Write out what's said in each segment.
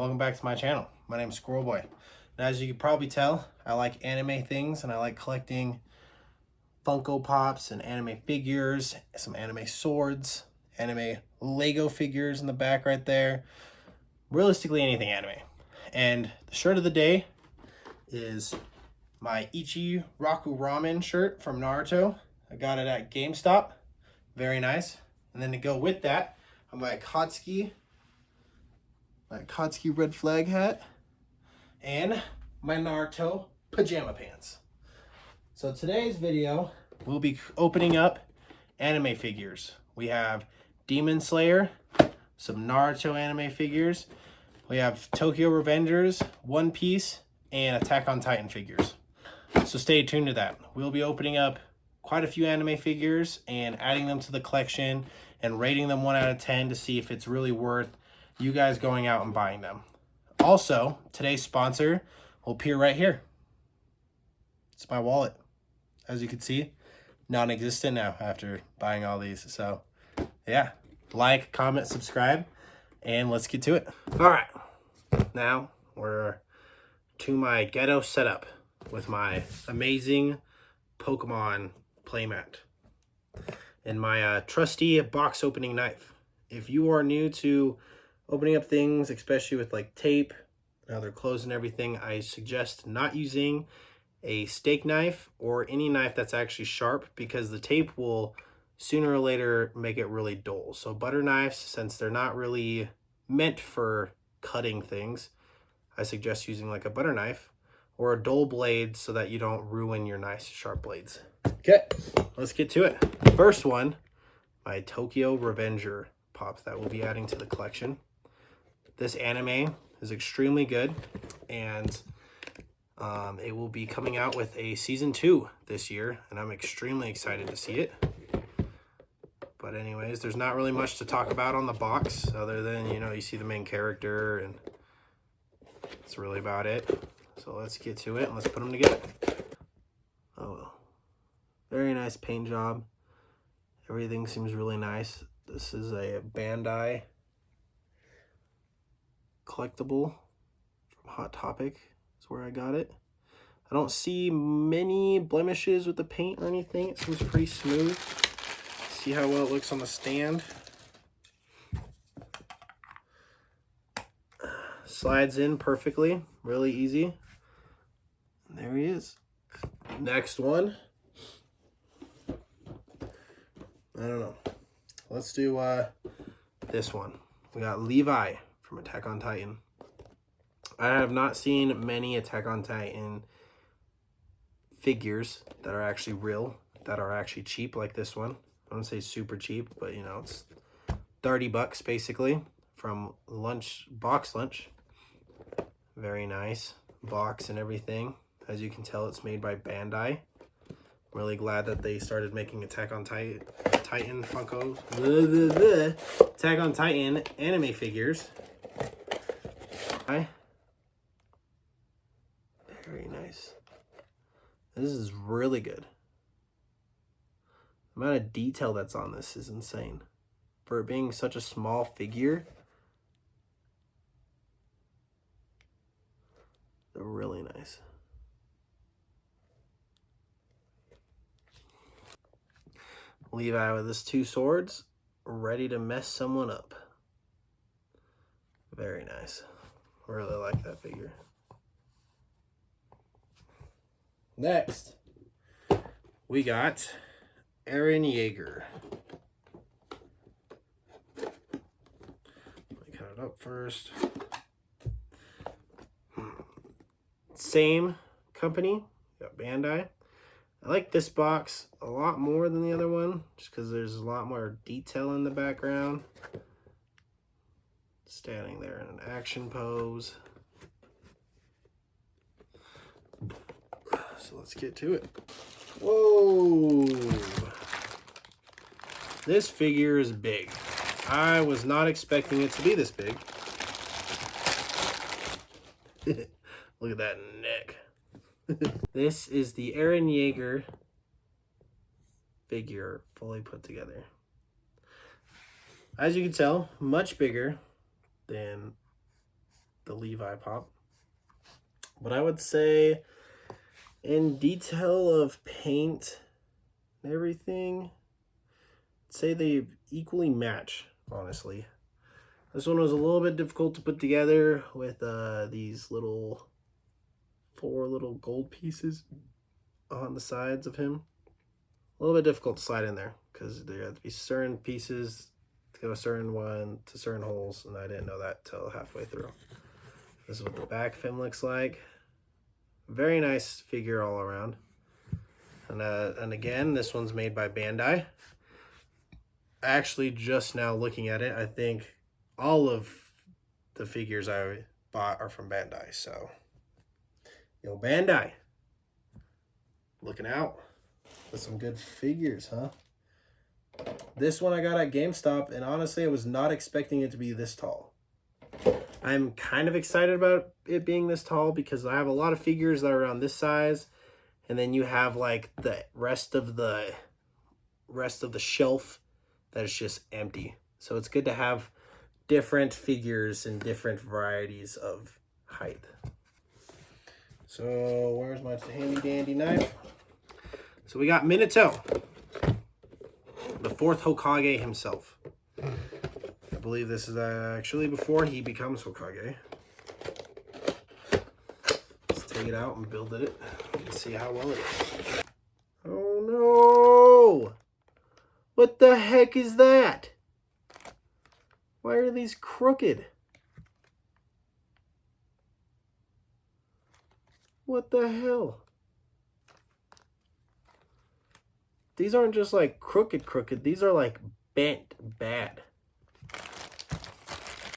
welcome back to my channel. My name is Squirrel Boy. And as you can probably tell, I like anime things and I like collecting Funko Pops and anime figures, some anime swords, anime Lego figures in the back right there. Realistically, anything anime. And the shirt of the day is my Ichiraku Ramen shirt from Naruto. I got it at GameStop. Very nice. And then to go with that, I'm my Akatsuki red flag hat and my Naruto pajama pants. So today's video, we'll be opening up anime figures. We have Demon Slayer, some Naruto anime figures. We have Tokyo Revengers, One Piece, and Attack on Titan figures. So stay tuned to that. We'll be opening up quite a few anime figures and adding them to the collection and rating them 1 out of 10 to see if it's really worth you guys going out and buying them. Also, today's sponsor will appear right here. It's my wallet. As you can see, non-existent now after buying all these. So yeah, like, comment, subscribe, and let's get to it. All right, now we're to my ghetto setup with my amazing Pokemon playmat and my trusty box opening knife. If you are new to opening up things, especially with like tape, now they're closed and everything, I suggest not using a steak knife or any knife that's actually sharp, because the tape will sooner or later make it really dull. So butter knives, since they're not really meant for cutting things, I suggest using like a butter knife or a dull blade so that you don't ruin your nice sharp blades. Okay, let's get to it. First one, my Tokyo Revenger pops that we'll be adding to the collection. This anime is extremely good, and it will be coming out with a season 2 this year, and I'm extremely excited to see it. But anyways, there's not really much to talk about on the box other than, you know, you see the main character and that's really about it. So let's get to it and let's put them together. Oh well. Very nice paint job. Everything seems really nice. This is a Bandai collectible from Hot Topic. That's where I got it. I don't see many blemishes with the paint or anything. It seems pretty smooth. See how well it looks on the stand. Slides in perfectly, really easy. And there he is. Next one. I don't know. Let's do this one. We got Levi from Attack on Titan. I have not seen many Attack on Titan figures that are actually real, that are actually cheap like this one. I don't say super cheap, but you know, it's 30 bucks basically from Box Lunch. Very nice box and everything. As you can tell, it's made by Bandai. I'm really glad that they started making Attack on Titan Funko. Attack on Titan anime figures. Very nice. This is really good. The amount of detail that's on this is insane. For it being such a small figure, they're really nice. Levi with his 2 swords, ready to mess someone up. Very nice. Really like that figure. Next, we got Eren Yeager. Let me cut it up first. Same company, got Bandai. I like this box a lot more than the other one, just because there's a lot more detail in the background. Standing there in an action pose. So let's get to it. Whoa! This figure is big. I was not expecting it to be this big. Look at that neck. This is the Eren Yeager figure fully put together. As you can tell, much bigger than the Levi pop. But I would say in detail of paint and everything, I'd say they equally match, honestly. This one was a little bit difficult to put together with these four little gold pieces on the sides of him. A little bit difficult to slide in there because there have to be certain pieces to go a certain one to certain holes, and I didn't know that till halfway through. This is what the back of him looks like. Very nice figure all around. And again, this one's made by Bandai. Actually, just now looking at it, I think all of the figures I bought are from Bandai. So, yo, Bandai, looking out with some good figures, huh? This one I got at GameStop, and honestly, I was not expecting it to be this tall. I'm kind of excited about it being this tall because I have a lot of figures that are around this size, and then you have like the rest of the shelf that is just empty. So it's good to have different figures and different varieties of height. So where's my handy dandy knife? So we got Minato, the fourth Hokage himself. I believe this is actually before he becomes Hokage. Let's take it out and build it and see how well it is. Oh no! What the heck is that? Why are these crooked? What the hell? These aren't just like crooked. These are like bent bad.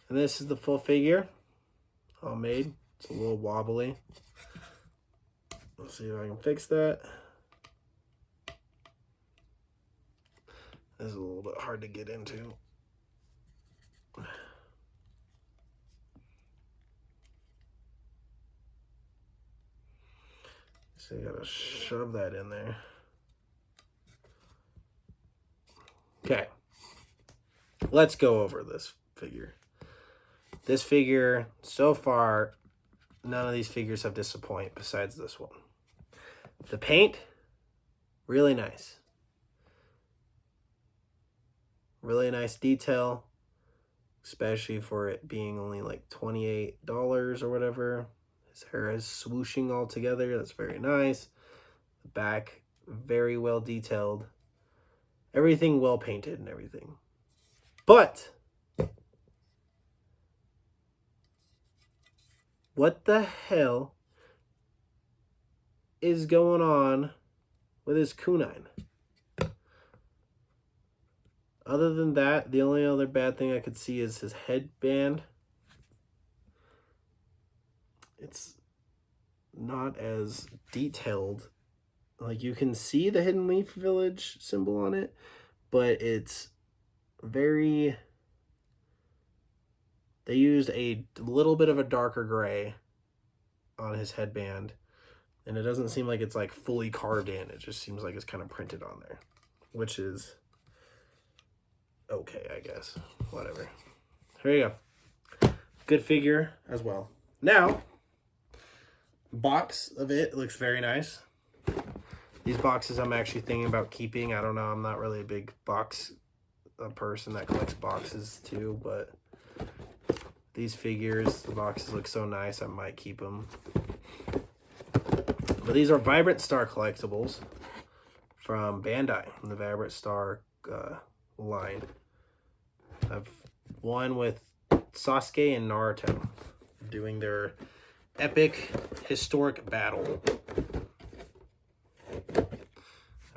And this is the full figure. All made. It's a little wobbly. Let's see if I can fix that. This is a little bit hard to get into. So you gotta shove that in there. Okay. Let's go over this figure. This figure, so far, none of these figures have disappointed besides this one. The paint, really nice. Really nice detail, especially for it being only like $28 or whatever. His hair is swooshing all together. That's very nice. The back, very well detailed. Everything well painted and everything. But what the hell is going on with his kunai? Other than that, the only other bad thing I could see is his headband. It's not as detailed. Like, you can see the Hidden Leaf Village symbol on it, but it's very... They used a little bit of a darker gray on his headband, and it doesn't seem like it's like fully carved in. It just seems like it's kind of printed on there, which is okay, I guess. Whatever. Here you go. Good figure as well. Now, box of it looks very nice. These boxes I'm actually thinking about keeping. I don't know. I'm not really a big person that collects boxes too, but these figures, the boxes look so nice, I might keep them. But these are Vibrant Star collectibles from Bandai, the Vibrant Star line. I've one with Sasuke and Naruto doing their epic historic battle.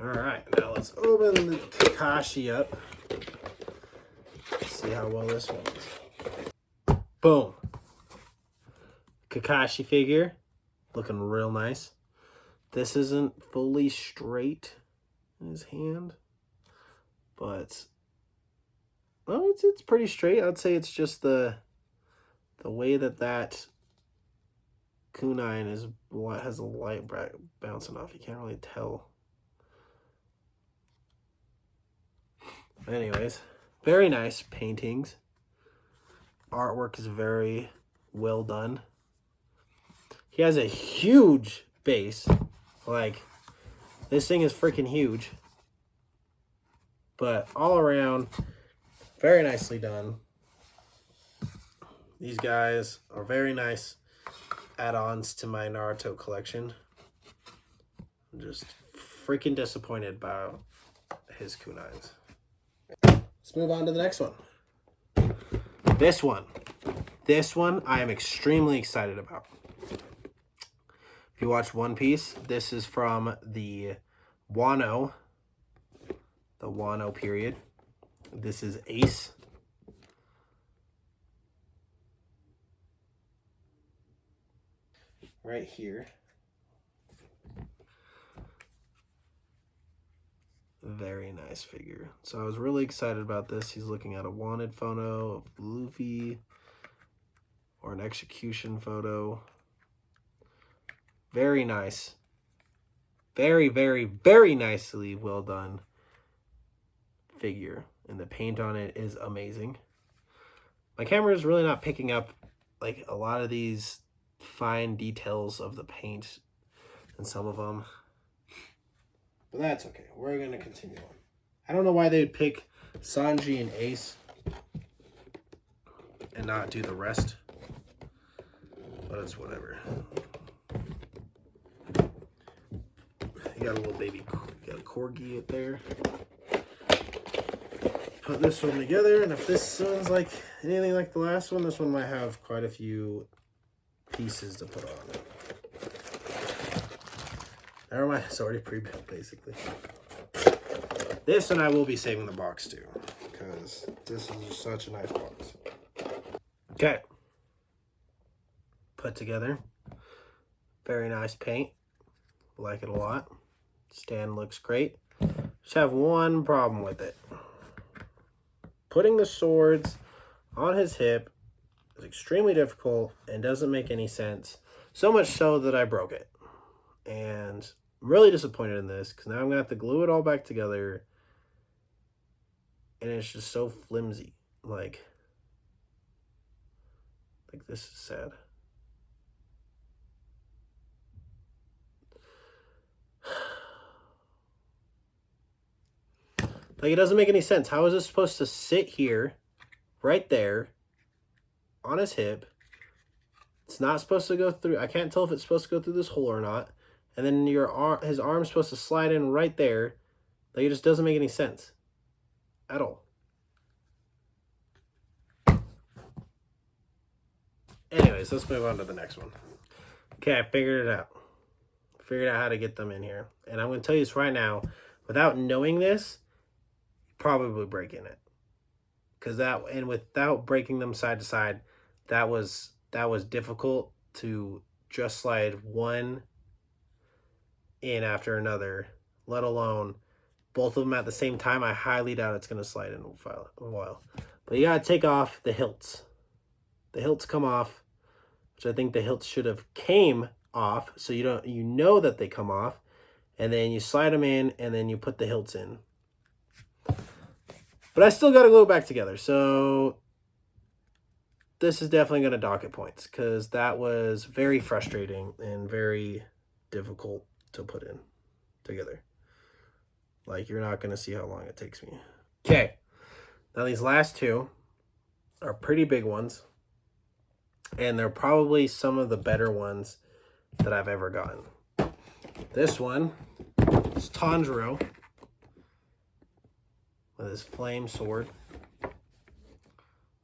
Alright, now let's open the Kakashi up. See how well this one is. Boom. Kakashi figure. Looking real nice. This isn't fully straight in his hand, but oh, it's pretty straight. I'd say it's just the way that kunai is what has a light bouncing off. You can't really tell. Anyways, very nice paintings. Artwork is very well done. He has a huge base. Like, this thing is freaking huge. But all around, very nicely done. These guys are very nice add-ons to my Naruto collection. I'm just freaking disappointed by his kunais. Let's move on to the next one. This one I am extremely excited about. If you watch One Piece, this is from the Wano period. This is Ace. Right here. Very nice figure. So I was really excited about this. He's looking at a wanted photo of Luffy or an execution photo. Very nice. Very, very, very nicely well done figure. And the paint on it is amazing. My camera is really not picking up like a lot of these fine details of the paint and some of them. But that's okay. We're going to continue on. I don't know why they'd pick Sanji and Ace and not do the rest. But it's whatever. You got a little baby, you got a corgi up there. Put this one together, and if this one's like anything like the last one, this one might have quite a few pieces to put on it. Never mind, it's already pre-built basically. This one I will be saving the box too, because this is just such a nice box. Okay. Put together. Very nice paint. Like it a lot. Stand looks great. Just have one problem with it. Putting the swords on his hip is extremely difficult and doesn't make any sense. So much so that I broke it. And I'm really disappointed in this because now I'm going to have to glue it all back together. And it's just so flimsy. Like this is sad. Like, it doesn't make any sense. How is this supposed to sit here, right there, on his hip? It's not supposed to go through. I can't tell if it's supposed to go through this hole or not. And then his arm's supposed to slide in right there. Like, it just doesn't make any sense at all. Anyways, let's move on to the next one. Okay, I figured it out. Figured out how to get them in here. And I'm going to tell you this right now. Without knowing this, probably breaking it, because without breaking them side to side, that was difficult to just slide one in after another, let alone both of them at the same time. I highly doubt it's going to slide in a while. But you got to take off the hilts. The hilts come off, which I think the hilts should have came off, so you know that they come off, and then you slide them in, and then you put the hilts in. But I still got to glue it back together. So this is definitely going to dock it points because that was very frustrating and very difficult to put in together. Like, you're not going to see how long it takes me. Okay. Now these last two are pretty big ones. And they're probably some of the better ones that I've ever gotten. This one is Tanjiro with his flame sword,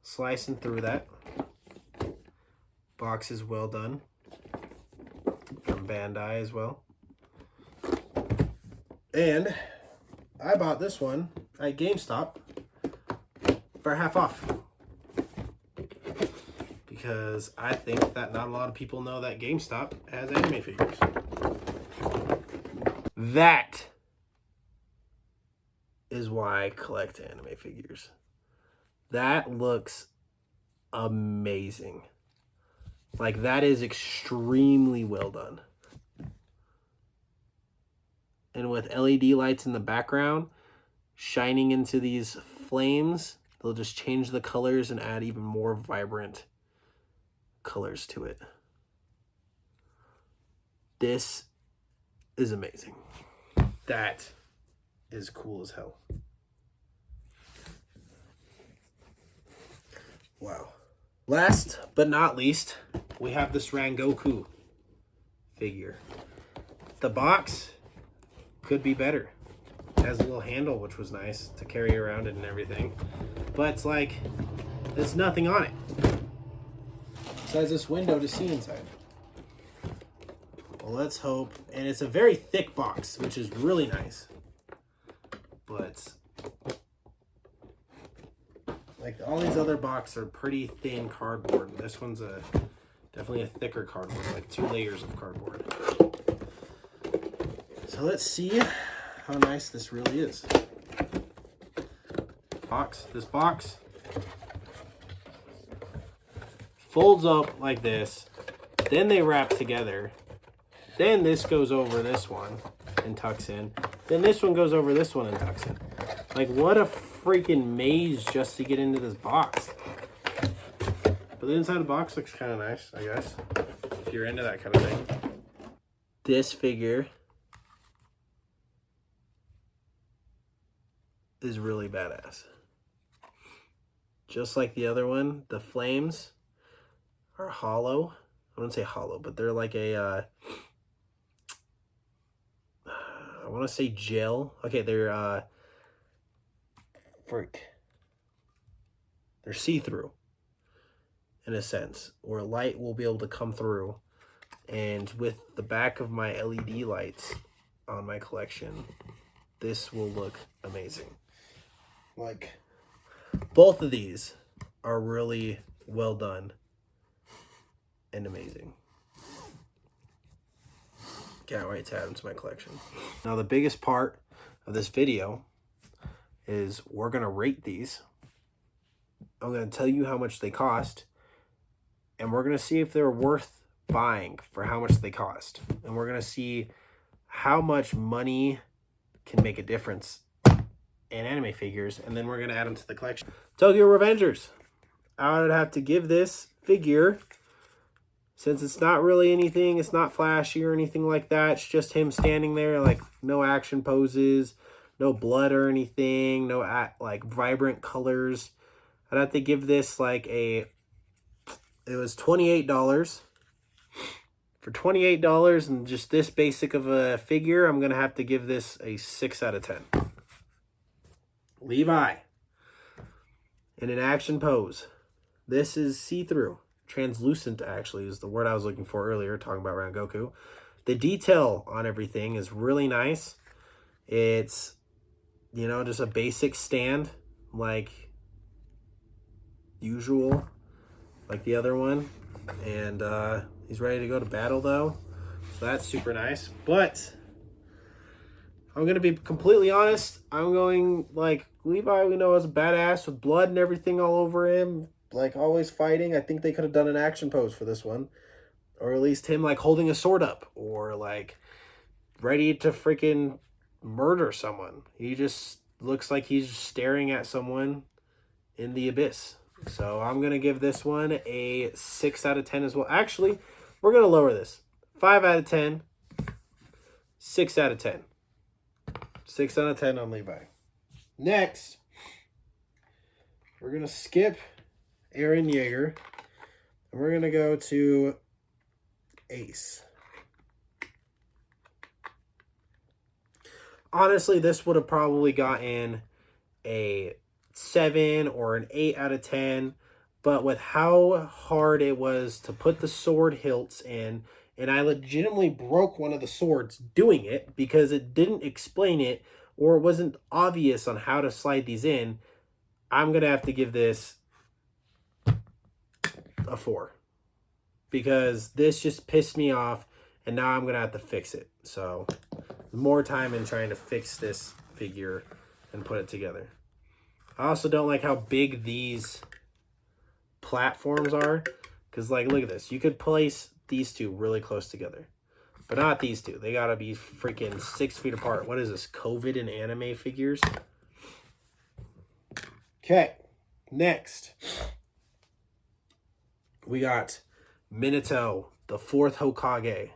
slicing through that. Box is well done from Bandai as well. And I bought this one at GameStop for half off, because I think that not a lot of people know that GameStop has anime figures. That is why I collect anime figures. That looks amazing. Like, that is extremely well done. And with LED lights in the background shining into these flames, they'll just change the colors and add even more vibrant colors to it. This is amazing. That is cool as hell. Wow. Last but not least, we have this Rangoku figure. The box could be better. It has a little handle, which was nice to carry around it and everything. But it's like, there's nothing on it besides this window to see inside. Well, let's hope. And it's a very thick box, which is really nice. But like all these other boxes are pretty thin cardboard. This one's definitely a thicker cardboard, like 2 layers of cardboard. So let's see how nice this really is. This box folds up like this. Then they wrap together. Then this goes over this one and tucks in. Then this one goes over this one and tucks in. Like, what a freaking maze just to get into this box. But the inside of the box looks kind of nice, I guess, if you're into that kind of thing. This figure is really badass. Just like the other one, the flames are hollow. I wouldn't say hollow, but they're like a... I want to say gel. Okay, they're they're see-through in a sense, where light will be able to come through. And with the back of my LED lights on my collection, this will look amazing. Like, both of these are really well done and amazing. Can't wait to add them to my collection. Now, the biggest part of this video is we're going to rate these. I'm going to tell you how much they cost, and we're going to see if they're worth buying for how much they cost. And we're going to see how much money can make a difference in anime figures, and then we're going to add them to the collection. Tokyo Revengers. I would have to give this figure, since it's not really anything, it's not flashy or anything like that. It's just him standing there, like no action poses, no blood or anything, no like vibrant colors. I'd have to give this like it was $28. For $28 and just this basic of a figure, I'm going to have to give this a 6 out of 10. Levi in an action pose. This is see-through. Translucent, actually, is the word I was looking for earlier, talking about Rangoku. The detail on everything is really nice. It's, you know, just a basic stand, like usual, like the other one. And he's ready to go to battle, though. So that's super nice. But I'm going to be completely honest. I'm going, like, Levi, we know, is a badass with blood and everything all over him. Like, always fighting. I think they could have done an action pose for this one. Or at least him, like, holding a sword up. Or, like, ready to freaking murder someone. He just looks like he's staring at someone in the abyss. So I'm going to give this one a 6 out of 10 as well. Actually, we're going to lower this. 5 out of 10. 6 out of 10. 6 out of 10 on Levi. Next, we're going to skip Eren Yeager, and we're going to go to Ace. Honestly, this would have probably gotten a 7 or an 8 out of 10, but with how hard it was to put the sword hilts in, and I legitimately broke one of the swords doing it because it didn't explain it or it wasn't obvious on how to slide these in, I'm going to have to give this a 4. Because this just pissed me off, and now I'm going to have to fix it. So, more time in trying to fix this figure and put it together. I also don't like how big these platforms are. Because, like, look at this. You could place these two really close together. But not these two. They gotta be freaking 6 feet apart. What is this? COVID in anime figures? Okay. Next. We got Minato, the 4th Hokage.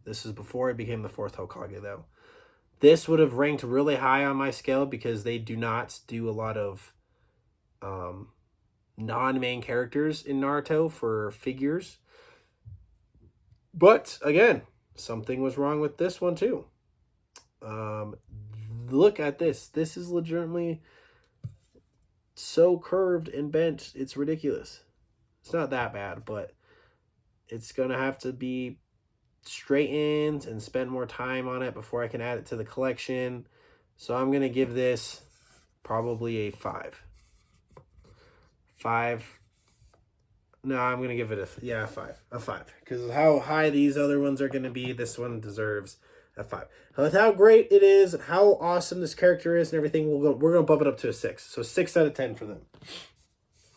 This is before it became the 4th Hokage, though. This would have ranked really high on my scale because they do not do a lot of non-main characters in Naruto for figures. But, again, something was wrong with this one, too. Look at this. This is legitimately so curved and bent. It's ridiculous. It's not that bad, but it's going to have to be straightened and spend more time on it before I can add it to the collection. So I'm going to give this probably a 5. 5. No, I'm going to give it a 5. A 5. Because how high these other ones are going to be, this one deserves a 5. With how great it is and how awesome this character is and everything, we're going to bump it up to a 6. So 6 out of 10 for them.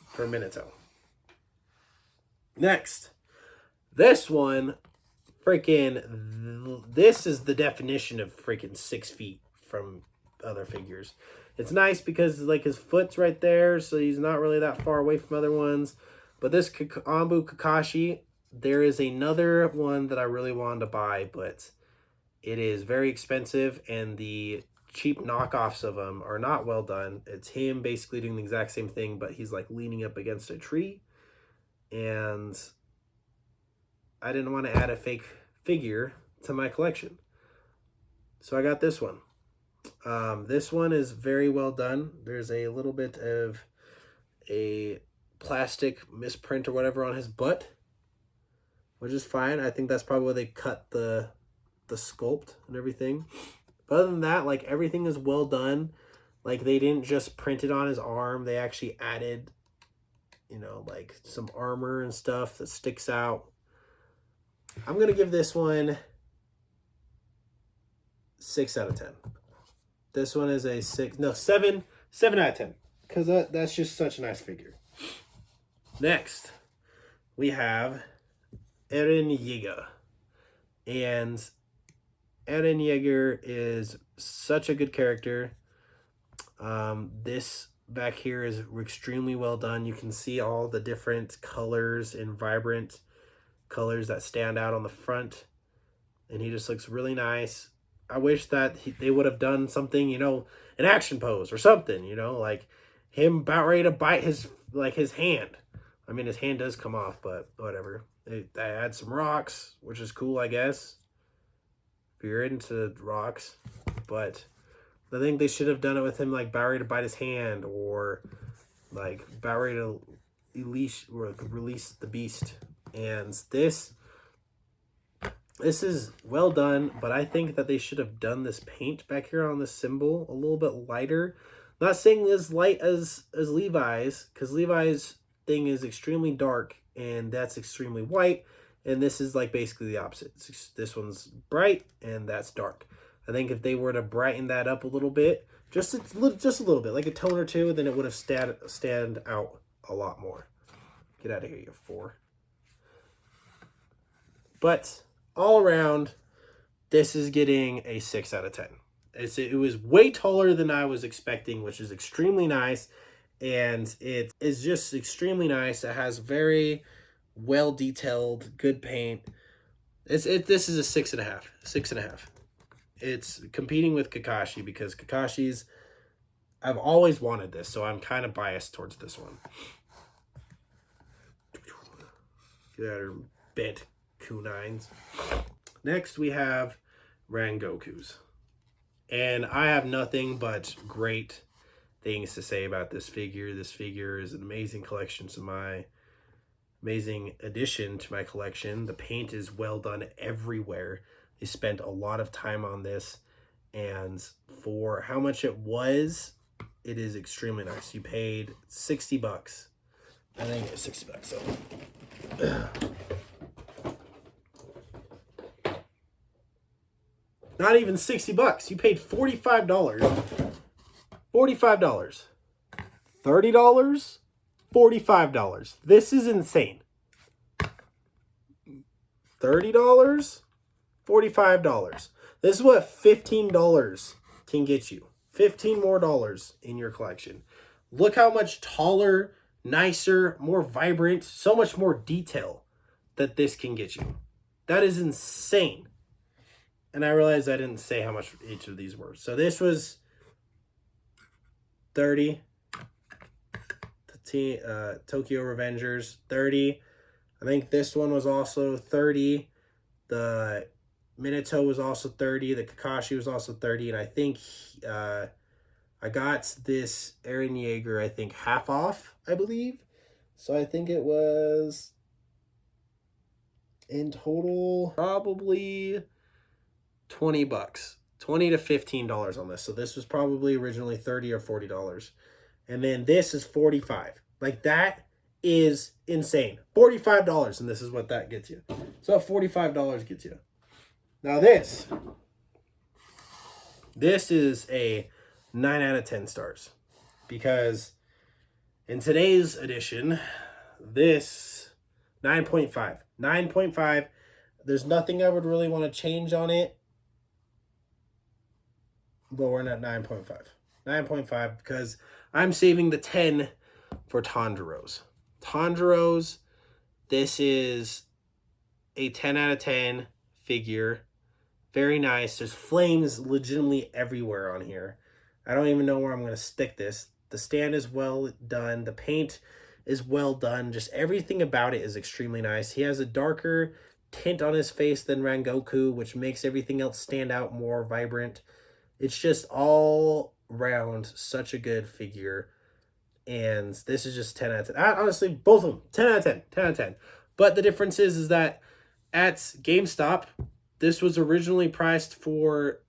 For Minato. Next. This one, this is the definition of freaking 6 feet from other figures. It's nice because like his foot's right there, so he's not really that far away from other ones. But this Anbu Kakashi, there is another one that I really wanted to buy, but it is very expensive, and the cheap knockoffs of him are not well done. It's him basically doing the exact same thing, but he's like leaning up against a tree, and I didn't want to add a fake figure to my collection. So I got this one. This one is very well done. There's a little bit of a plastic misprint or whatever on his butt, which is fine. I think that's probably where they cut the sculpt and everything. But other than that, like, everything is well done. Like, they didn't just print it on his arm. They actually added, you know, like some armor and stuff that sticks out. I'm going to give this one 6 out of 10. This one is a 7 out of 10. Because that's just such a nice figure. Next, we have Eren Yeager. And Eren Yeager is such a good character. This back here is extremely well done. You can see all the different colors and vibrant colors that stand out on the front. And he just looks really nice. I wish that they would have done something, you know, an action pose or something, you know, like him about ready to bite his hand. I mean, his hand does come off, but whatever. They add some rocks, which is cool, I guess, if you're into rocks. But I think they should have done it with him, like, about ready to bite his hand, or like about ready to release the beast. And this is well done, but I think that they should have done this paint back here on the symbol a little bit lighter. Not saying as light as Levi's, because Levi's thing is extremely dark, and that's extremely white, and this is like basically the opposite. This one's bright, and that's dark. I think if they were to brighten that up a little bit, just a little bit, like a tone or two, then it would have stand out a lot more. Get out of here, you 4. But all around, this is getting a 6 out of 10. It was way taller than I was expecting, which is extremely nice. And it is just extremely nice. It has very well detailed, good paint. This is a 6.5. 6.5. It's competing with Kakashi because Kakashi's, I've always wanted this, so I'm kind of biased towards this one. Get out of here, bent kunines. Next, we have Rengoku's. And I have nothing but great things to say about this figure. This figure is an amazing amazing addition to my collection. The paint is well done everywhere. They spent a lot of time on this, and for how much it was, it is extremely nice. You paid $60. I think it was $60. So not even $60. You paid $45. $45. $30. $45. This is insane. $30. $45. This is what $15 can get you. $15 more in your collection. Look how much taller, nicer, more vibrant, so much more detail that this can get you. That is insane. And I realized I didn't say how much each of these were. So this was 30. Tokyo Revengers, 30. I think this one was also 30. The Minato was also 30. The Kakashi was also 30. And I think I got this Eren Yeager, I think, half off, I believe. So I think it was, in total, probably $20. $20 to $15 on this. So this was probably originally $30 or $40. And then this is $45. Like, that is insane. $45, and this is what that gets you. So $45 gets you. Now this is a 9 out of 10 stars. Because in today's edition, this 9.5. 9.5. There's nothing I would really want to change on it. But we're at 9.5. 9.5 because I'm saving the 10 for Tanjiro's. Tanjiro's, this is a 10 out of 10 figure. Very nice. There's flames legitimately everywhere on here. I don't even know where I'm going to stick this. The stand is well done. The paint is well done. Just everything about it is extremely nice. He has a darker tint on his face than Rengoku, which makes everything else stand out more vibrant. It's just all round such a good figure. And this is just 10 out of 10. Honestly, both of them, 10 out of 10. 10 out of 10. But the difference is that at GameStop, this was originally priced for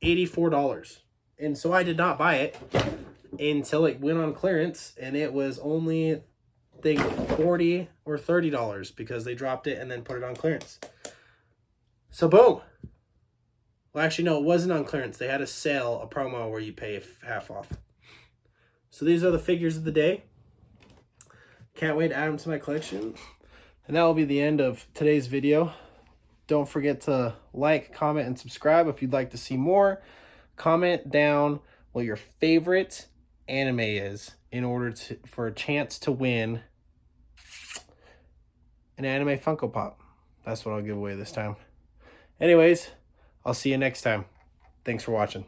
$84. And so I did not buy it until it went on clearance. And it was only, I think, $40 or $30 because they dropped it and then put it on clearance. So boom. Well, actually, no, it wasn't on clearance. They had a sale, a promo where you pay half off. So these are the figures of the day. Can't wait to add them to my collection. And that will be the end of today's video. Don't forget to like, comment, and subscribe if you'd like to see more. Comment down what your favorite anime is in order for a chance to win an anime Funko Pop. That's what I'll give away this time. Anyways, I'll see you next time. Thanks for watching.